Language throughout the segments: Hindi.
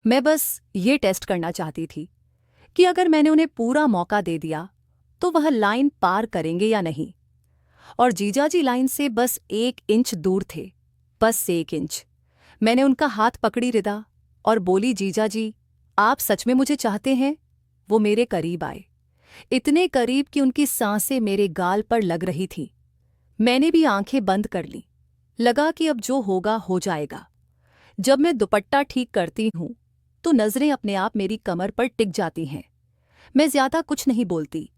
मैं बस ये टेस्ट करना चाहती थी कि अगर मैंने उन्हें पूरा मौका दे दिया तो वह लाइन पार करेंगे या नहीं। और जीजाजी लाइन से बस 1 इंच दूर थे, बस 1 इंच। मैंने उनका हाथ पकड़ी रिदा और बोली, जीजाजी आप सच में मुझे चाहते हैं? वो मेरे करीब आए, इतने करीब कि उनकी सांसें मेरे गाल पर लग रही थीं। मैंने भी आंखें बंद कर लीं। लगा कि अब जो होगा हो जाएगा। जब मैं दुपट्टा ठीक करती हूं तो नजरें अपने आप मेरी कमर पर टिक जाती हैं। मैं ज्यादा कुछ नहीं बोलती,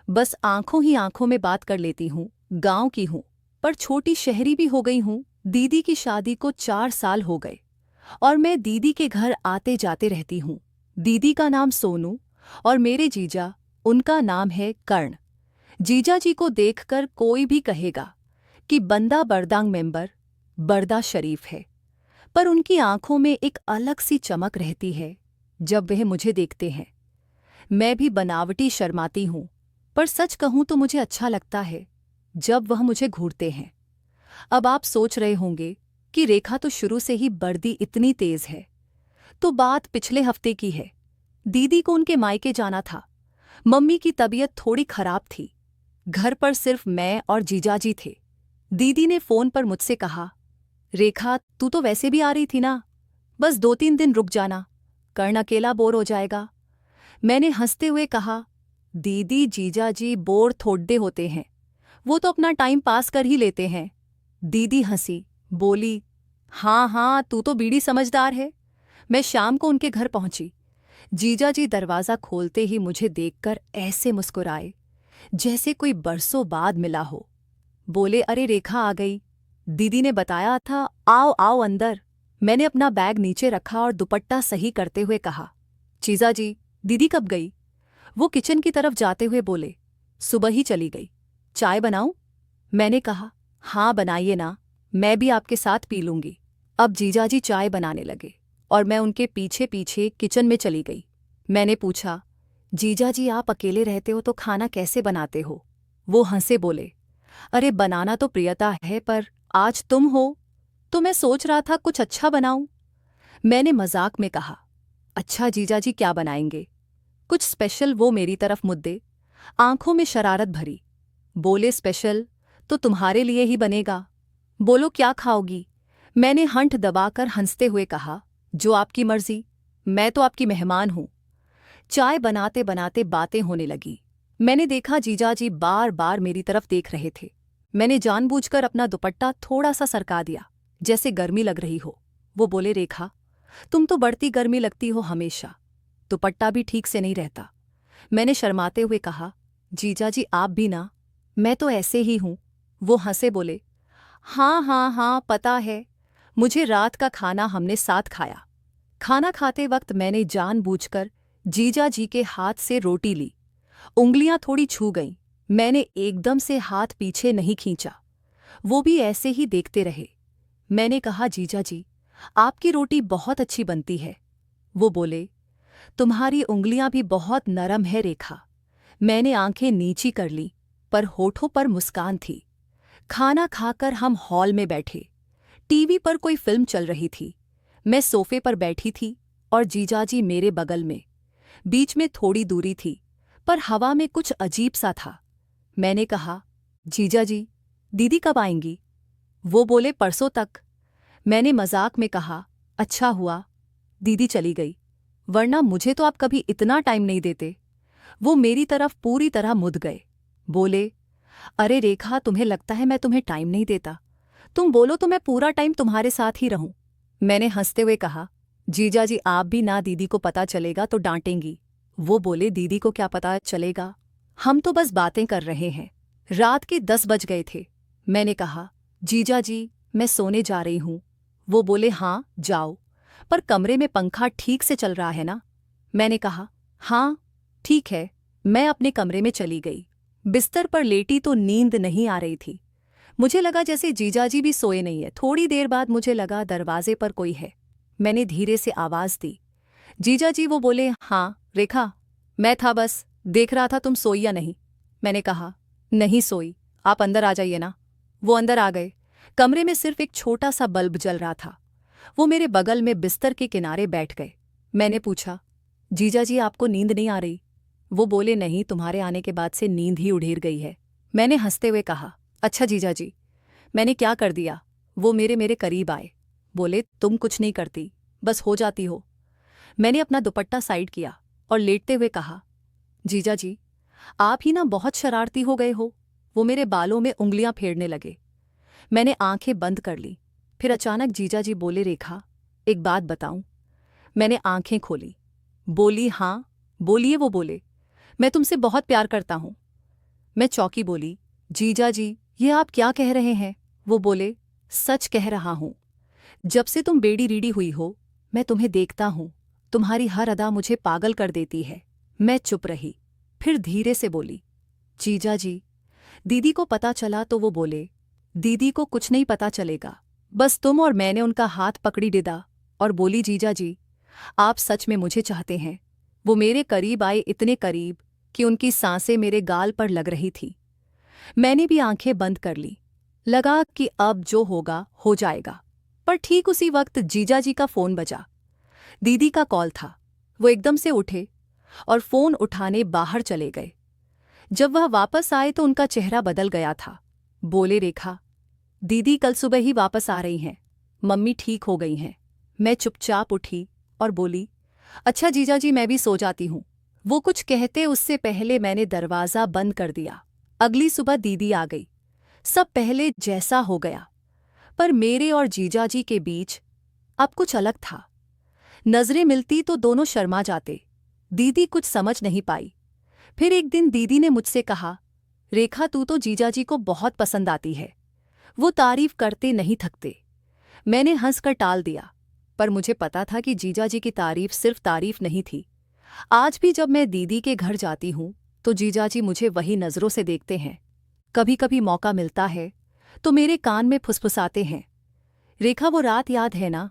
बस आंखों ही आंखों में बात कर लेती हूँ। गांव की हूँ, पर छोटी शहरी भी हो गई हूँ। दीदी की शादी को 4 साल हो गए और मैं दीदी के घर आते जाते रहती हूँ। दीदी का नाम सोनू और मेरे जीजा, उनका नाम है कर्ण। जीजा जी को देखकर कोई भी कहेगा कि बंदा बरदांग मेंबर, बरदा शरीफ है, पर उनकी आंखों में एक अलग सी चमक रहती है जब वह मुझे देखते हैं। मैं भी बनावटी शर्माती हूँ, पर सच कहूँ तो मुझे अच्छा लगता है जब वह मुझे घूरते हैं। अब आप सोच रहे होंगे कि रेखा तो शुरू से ही बर्दी इतनी तेज है। तो बात पिछले हफ्ते की है। दीदी को उनके मायके जाना था। मम्मी की तबीयत थोड़ी खराब थी। घर पर सिर्फ मैं और जीजाजी थे। दीदी ने फोन पर मुझसे कहा, रेखा तू तो वैसे भी आ रही थी ना, बस 2-3 दिन रुक जाना, कर्ण अकेला बोर हो जाएगा। मैंने हंसते हुए कहा, दीदी जीजाजी बोर थोड़े होते हैं, वो तो अपना टाइम पास कर ही लेते हैं। दीदी हंसी, बोली, हाँ हाँ तू तो बीड़ी समझदार है। मैं शाम को उनके घर पहुंची। जीजाजी दरवाज़ा खोलते ही मुझे देखकर ऐसे मुस्कुराए जैसे कोई बरसों बाद मिला हो। बोले, अरे रेखा आ गई। दीदी ने बताया था, आओ आओ अंदर। मैंने अपना बैग नीचे रखा और दुपट्टा सही करते हुए कहा, जीजाजी दीदी कब गई? वो किचन की तरफ जाते हुए बोले, सुबह ही चली गई। चाय बनाऊं? मैंने कहा, हाँ बनाइए ना, मैं भी आपके साथ पी लूंगी। अब जीजाजी चाय बनाने लगे और मैं उनके पीछे पीछे किचन में चली गई। मैंने पूछा, जीजाजी आप अकेले रहते हो तो खाना कैसे बनाते हो? वो हंसे बोले, अरे बनाना तो प्रियता है, पर आज तुम हो तो मैं सोच रहा था कुछ अच्छा बनाऊं। मैंने मजाक में कहा, अच्छा जीजाजी क्या बनाएंगे? कुछ स्पेशल? वो मेरी तरफ मुद्दे, आंखों में शरारत भरी। बोले, स्पेशल तो तुम्हारे लिए ही बनेगा। बोलो क्या खाओगी? मैंने हंठ दबाकर हंसते हुए कहा, जो आपकी मर्जी, मैं तो आपकी मेहमान हूं। चाय बनाते बनाते बातें होने लगी। मैंने देखा जीजाजी बार बार मेरी तरफ देख रहे थे। मैंने जानबूझकर अपना दुपट्टा थोड़ा सा सरका दिया, जैसे गर्मी लग रही हो। वो बोले, रेखा तुम तो बढ़ती गर्मी लगती हो हमेशा, दुपट्टा भी ठीक से नहीं रहता। मैंने शर्माते हुए कहा, जीजाजी आप भी ना, मैं तो ऐसे ही हूं। वो हंसे बोले, हाँ हाँ हाँ पता है, मुझे रात का खाना हमने साथ खाया। खाना खाते वक्त मैंने जानबूझकर जीजाजी के हाथ से रोटी ली। उंगलियां थोड़ी छू गईं। मैंने एकदम से हाथ पीछे नहीं खींचा। वो भी ऐसे ही देखते रहे। मैंने कहा, जीजाजी आपकी रोटी बहुत अच्छी बनती है। वो बोले, तुम्हारी उंगलियां भी बहुत नरम है रेखा। मैंने आंखें नीची कर लीं, पर होठों पर मुस्कान थी। खाना खाकर हम हॉल में बैठे। टीवी पर कोई फिल्म चल रही थी। मैं सोफे पर बैठी थी और जीजाजी मेरे बगल में। बीच में थोड़ी दूरी थी, पर हवा में कुछ अजीब सा था। मैंने कहा, जीजाजी दीदी कब आएंगी? वो बोले, परसों तक। मैंने मजाक में कहा, अच्छा हुआ दीदी चली गई, वरना मुझे तो आप कभी इतना टाइम नहीं देते। वो मेरी तरफ पूरी तरह मुद गए। बोले, अरे रेखा तुम्हें लगता है मैं तुम्हें टाइम नहीं देता? तुम बोलो तो मैं पूरा टाइम तुम्हारे साथ ही रहूं। मैंने हंसते हुए कहा, जीजाजी आप भी ना, दीदी को पता चलेगा तो डांटेंगी। वो बोले, दीदी को क्या पता चलेगा, हम तो बस बातें कर रहे हैं। रात के 10 बज गए थे। मैंने कहा, जीजाजी मैं सोने जा रही हूं। वो बोले, हाँ जाओ, पर कमरे में पंखा ठीक से चल रहा है ना? मैंने कहा, हाँ ठीक है। मैं अपने कमरे में चली गई। बिस्तर पर लेटी तो नींद नहीं आ रही थी। मुझे लगा जैसे जीजाजी भी सोए नहीं है। थोड़ी देर बाद मुझे लगा दरवाजे पर कोई है। मैंने धीरे से आवाज दी, जीजाजी। वो बोले, हाँ रेखा, मैं था बस देख रहा था तुम सोई या नहीं। मैंने कहा, नहीं सोई, आप अंदर आ जाइए ना। वो अंदर आ गए। कमरे में सिर्फ एक छोटा सा बल्ब जल रहा था। वो मेरे बगल में बिस्तर के किनारे बैठ गए। मैंने पूछा, जीजा जी आपको नींद नहीं आ रही? वो बोले, नहीं, तुम्हारे आने के बाद से नींद ही उड़ेर गई है। मैंने हंसते हुए कहा, अच्छा जीजा जी, मैंने क्या कर दिया? वो मेरे करीब आए, बोले, तुम कुछ नहीं करती, बस हो जाती हो। मैंने अपना दुपट्टा साइड किया और लेटते हुए कहा, जीजा जी, आप ही ना बहुत शरारती हो गए हो। वो मेरे बालों में उंगलियां फेरने लगे। मैंने आंखें बंद कर ली। फिर अचानक जीजा जी बोले, रेखा, एक बात बताऊं? मैंने आंखें खोली। बोली, हाँ बोलिए। वो बोले, मैं तुमसे बहुत प्यार करता हूं। मैं चौंकी, बोली, जीजा जी, ये आप क्या कह रहे हैं? वो बोले, सच कह रहा हूं। जब से तुम बेड़ी रीडी हुई हो, मैं तुम्हें देखता हूं। तुम्हारी हर अदा मुझे पागल कर देती है। मैं चुप रही। फिर धीरे से बोली, जीजा जी, दीदी को पता चला तो वो बोले, दीदी को कुछ नहीं पता चलेगा, बस तुम और मैंने उनका हाथ पकड़ी दिया और बोली, जीजा जी, आप सच में मुझे चाहते हैं। वो मेरे करीब आए, इतने करीब कि उनकी सांसें मेरे गाल पर लग रही थी। मैंने भी आंखें बंद कर ली। लगा कि अब जो होगा हो जाएगा। पर ठीक उसी वक्त जीजा जी का फोन बजा। दीदी का कॉल था। वो एकदम से उठे और फोन उठाने बाहर चले गए। जब वह वापस आए तो उनका चेहरा बदल गया था। बोले, रेखा, दीदी कल सुबह ही वापस आ रही हैं। मम्मी ठीक हो गई हैं। मैं चुपचाप उठी और बोली, अच्छा जीजा जी, मैं भी सो जाती हूँ। वो कुछ कहते उससे पहले मैंने दरवाज़ा बंद कर दिया। अगली सुबह दीदी आ गई। सब पहले जैसा हो गया, पर मेरे और जीजा जी के बीच अब कुछ अलग था। नजरें मिलती तो दोनों शर्मा जाते। दीदी कुछ समझ नहीं पाई। फिर एक दिन दीदी ने मुझसे कहा, रेखा, तू तो जीजा जी को बहुत पसंद आती है। वो तारीफ करते नहीं थकते। मैंने हंसकर टाल दिया, पर मुझे पता था कि जीजा जी की तारीफ सिर्फ तारीफ नहीं थी। आज भी जब मैं दीदी के घर जाती हूँ तो जीजा जी मुझे वही नज़रों से देखते हैं। कभी कभी मौका मिलता है तो मेरे कान में फुसफुसाते हैं, रेखा, वो रात याद है ना?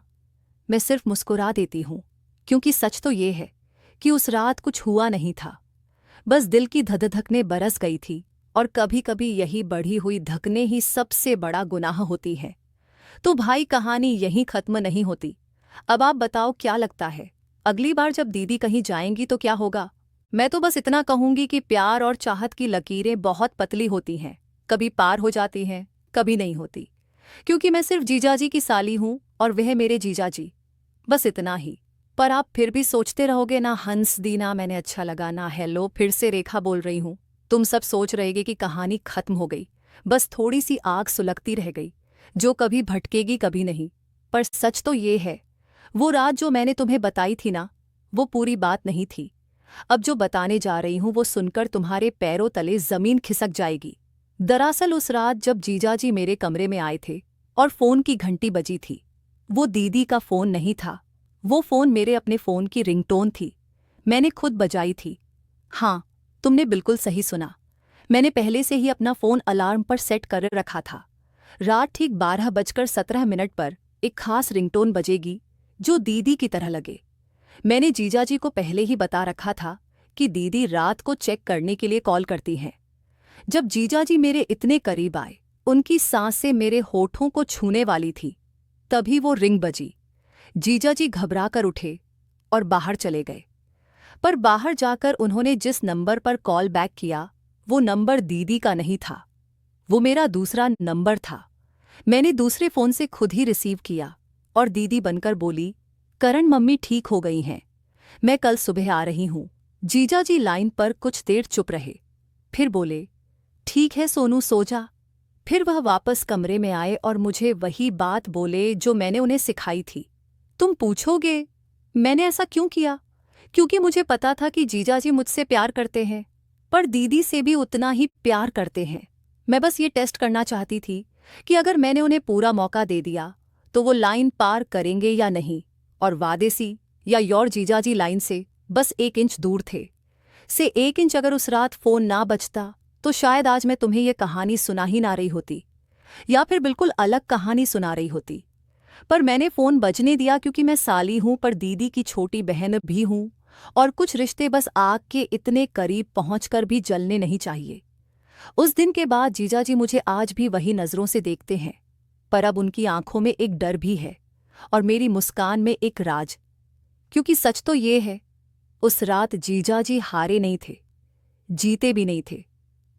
मैं सिर्फ मुस्कुरा देती हूँ, क्योंकि सच तो ये है कि उस रात कुछ हुआ नहीं था। बस दिल की धधकने बरस गई थी। और कभी कभी यही बढ़ी हुई धकने ही सबसे बड़ा गुनाह होती है। तो भाई, कहानी यहीं खत्म नहीं होती। अब आप बताओ, क्या लगता है अगली बार जब दीदी कहीं जाएंगी तो क्या होगा? मैं तो बस इतना कहूंगी कि प्यार और चाहत की लकीरें बहुत पतली होती हैं। कभी पार हो जाती हैं, कभी नहीं होती। क्योंकि मैं सिर्फ जीजाजी की साली हूं और वह मेरे जीजाजी। बस इतना ही। पर आप फिर भी सोचते रहोगे ना, हंस दी ना, मैंने अच्छा लगा ना। हेलो, फिर से रेखा बोल रही हूं। तुम सब सोच रहेगे कि कहानी खत्म हो गई, बस थोड़ी सी आग सुलगती रह गई, जो कभी भटकेगी कभी नहीं। पर सच तो ये है, वो रात जो मैंने तुम्हें बताई थी ना, वो पूरी बात नहीं थी। अब जो बताने जा रही हूं वो सुनकर तुम्हारे पैरों तले जमीन खिसक जाएगी। दरअसल उस रात जब जीजाजी मेरे कमरे में आए थे और फोन की घंटी बजी थी, वो दीदी का फोन नहीं था। वो फोन मेरे अपने फोन की रिंगटोन थी। मैंने खुद बजाई थी। हाँ, तुमने बिल्कुल सही सुना। मैंने पहले से ही अपना फोन अलार्म पर सेट कर रखा था। रात ठीक 12:17 पर एक खास रिंगटोन बजेगी जो दीदी की तरह लगे। मैंने जीजाजी को पहले ही बता रखा था कि दीदी रात को चेक करने के लिए कॉल करती हैं। जब जीजाजी मेरे इतने करीब आए, उनकी सांसें मेरे होठों को छूने वाली थी, तभी वो रिंग बजी। जीजाजी घबरा कर उठे और बाहर चले गए। पर बाहर जाकर उन्होंने जिस नंबर पर कॉल बैक किया, वो नंबर दीदी का नहीं था। वो मेरा दूसरा नंबर था। मैंने दूसरे फ़ोन से खुद ही रिसीव किया और दीदी बनकर बोली, करण, मम्मी ठीक हो गई हैं। मैं कल सुबह आ रही हूँ। जीजाजी लाइन पर कुछ देर चुप रहे, फिर बोले, ठीक है सोनू, सो जा। फिर वह वापस कमरे में आए और मुझे वही बात बोले जो मैंने उन्हें सिखाई थी। तुम पूछोगे मैंने ऐसा क्यों किया? क्योंकि मुझे पता था कि जीजाजी मुझसे प्यार करते हैं, पर दीदी से भी उतना ही प्यार करते हैं। मैं बस ये टेस्ट करना चाहती थी कि अगर मैंने उन्हें पूरा मौका दे दिया तो वो लाइन पार करेंगे या नहीं। और वादे सी या योर जीजाजी लाइन से बस 1 इंच दूर थे। से 1 इंच अगर उस रात फ़ोन ना बजता तो शायद आज मैं तुम्हें ये कहानी सुना ही ना रही होती, या फिर बिल्कुल अलग कहानी सुना रही होती। पर मैंने फ़ोन बजने दिया क्योंकि मैं साली हूँ, पर दीदी की छोटी बहन भी हूँ, और कुछ रिश्ते बस आग के इतने करीब पहुंचकर भी जलने नहीं चाहिए। उस दिन के बाद जीजाजी मुझे आज भी वही नज़रों से देखते हैं, पर अब उनकी आंखों में एक डर भी है और मेरी मुस्कान में एक राज। क्योंकि सच तो ये है, उस रात जीजाजी हारे नहीं थे, जीते भी नहीं थे।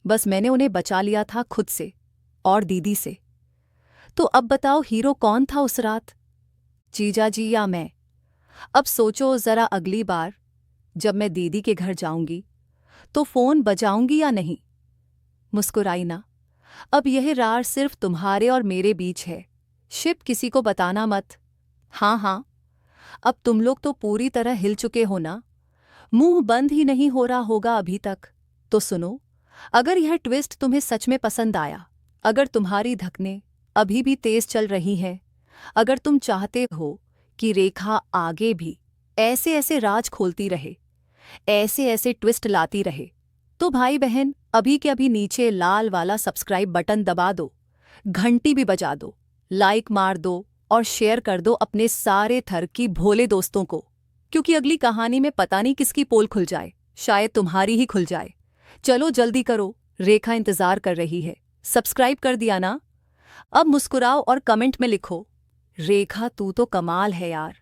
बस मैंने उन्हें बचा लिया था खुद से और दीदी से। तो अब बताओ हीरो कौन था उस रात, जीजाजी या मैं? अब सोचो जरा, अगली बार जब मैं दीदी के घर जाऊंगी तो फोन बजाऊंगी या नहीं? मुस्कुराई ना। अब यह रार सिर्फ तुम्हारे और मेरे बीच है, शिप किसी को बताना मत। हाँ हाँ, अब तुम लोग तो पूरी तरह हिल चुके हो ना, मुंह बंद ही नहीं हो रहा होगा अभी तक। तो सुनो, अगर यह ट्विस्ट तुम्हें सच में पसंद आया, अगर तुम्हारी धकनें अभी भी तेज चल रही हैं, अगर तुम चाहते हो कि रेखा आगे भी ऐसे ऐसे राज खोलती रहे, ऐसे ऐसे ट्विस्ट लाती रहे, तो भाई बहन अभी के अभी नीचे लाल वाला सब्सक्राइब बटन दबा दो, घंटी भी बजा दो, लाइक मार दो और शेयर कर दो अपने सारे थर की भोले दोस्तों को, क्योंकि अगली कहानी में पता नहीं किसकी पोल खुल जाए, शायद तुम्हारी ही खुल जाए। चलो जल्दी करो, रेखा इंतजार कर रही है। सब्सक्राइब कर दिया ना? अब मुस्कुराओ और कमेंट में लिखो, रेखा तू तो कमाल है यार।